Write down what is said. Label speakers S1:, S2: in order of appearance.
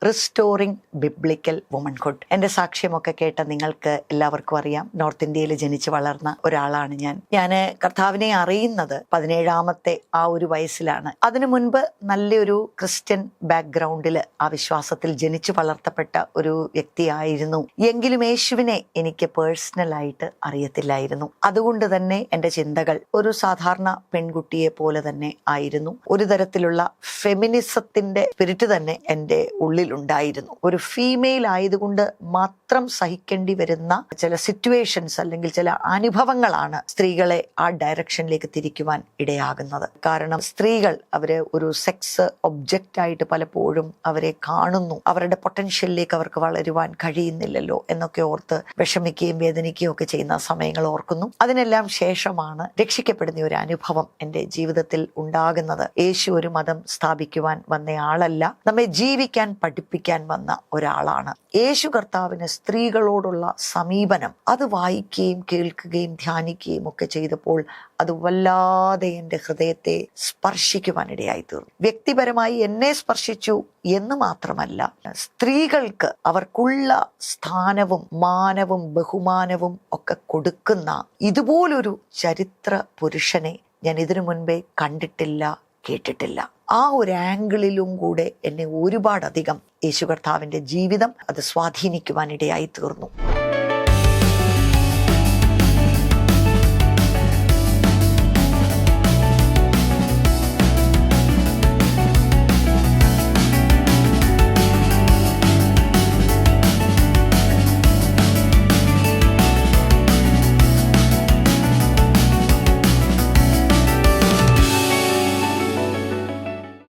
S1: Restoring biblical womanhood. എൻ്റെ സാക്ഷ്യമൊക്കെ കേട്ട നിങ്ങൾക്ക് എല്ലാവർക്കും അറിയാം, നോർത്ത് ഇന്ത്യയിൽ ജനിച്ചു വളർന്ന ഒരാളാണ് ഞാൻ കർത്താവിനെ അറിയുന്നത് 17ാമത്തെ ആ ഒരു വയസ്സിലാണ്. അതിനു മുൻപ് നല്ലൊരു ക്രിസ്ത്യൻ ബാക്ക്ഗ്രൗണ്ടിൽ ആ വിശ്വാസത്തിൽ ജനിച്ചു വളർത്തപ്പെട്ട ഒരു വ്യക്തിയായിരുന്നു. എങ്കിലും യേശുവിനെ എനിക്ക് പേഴ്സണലായിട്ട് അറിയത്തില്ലായിരുന്നു. അതുകൊണ്ട് തന്നെ എൻ്റെ ചിന്തകൾ ഒരു സാധാരണ പെൺകുട്ടിയെ പോലെ തന്നെ ആയിരുന്നു. ഒരു തരത്തിലുള്ള ഫെമിനിസത്തിന്റെ സ്പിരിറ്റ് തന്നെ എൻ്റെ ഉള്ളിലുണ്ടായിരുന്നു. ഒരു ഫീമെയിൽ ആയതുകൊണ്ട് മാത്രം സഹിക്കേണ്ടി വരുന്ന ചില സിറ്റുവേഷൻസ് അല്ലെങ്കിൽ ചില അനുഭവങ്ങളാണ് സ്ത്രീകളെ ആ ഡയറക്ഷനിലേക്ക് തിരിക്കുവാൻ ഇടയാകുന്നത്. കാരണം സ്ത്രീകൾ അവരെ ഒരു സെക്സ് ഒബ്ജക്റ്റ് ആയിട്ട് പലപ്പോഴും അവരെ കാണുന്നു. അവരുടെ പൊട്ടൻഷ്യലിലേക്ക് അവർക്ക് വളരുവാൻ കഴിയുന്നില്ലല്ലോ എന്നൊക്കെ ഓർത്ത് വിഷമിക്കുകയും വേദനിക്കുകയും ഒക്കെ ചെയ്യുന്ന സമയങ്ങൾ ഓർക്കുന്നു. അതിനെല്ലാം ശേഷമാണ് രക്ഷിക്കപ്പെടുന്ന ഒരു അനുഭവം എൻ്റെ ജീവിതത്തിൽ ഉണ്ടാകുന്നത്. യേശു ഒരു മതം സ്ഥാപിക്കുവാൻ വന്ന ആളല്ല, നമ്മെ ജീവിക്കാൻ പഠിപ്പിക്കാൻ വന്ന ഒരാളാണ്. യേശു കർത്താവിന് സ്ത്രീകളോടുള്ള സമീപനം അത് വായിക്കുകയും കേൾക്കുകയും ധ്യാനിക്കുകയും ഒക്കെ ചെയ്തപ്പോൾ അത് വല്ലാതെ എൻ്റെ ഹൃദയത്തെ സ്പർശിക്കുവാനിടയായി തീർന്നു. വ്യക്തിപരമായി എന്നെ സ്പർശിച്ചു എന്ന് മാത്രമല്ല, സ്ത്രീകൾക്ക് അവർക്കുള്ള സ്ഥാനവും മാനവും ബഹുമാനവും ഒക്കെ കൊടുക്കുന്ന ഇതുപോലൊരു ചരിത്ര പുരുഷനെ ഞാൻ ഇതിനു മുൻപേ കണ്ടിട്ടില്ല, കേട്ടിട്ടില്ല. ആ ഒരു ആംഗിളിലും കൂടെ എന്നെ ഒരുപാടധികം യേശു കർത്താവിൻ്റെ ജീവിതം അത് സ്വാധീനിക്കുവാനിടയായി തീർന്നു.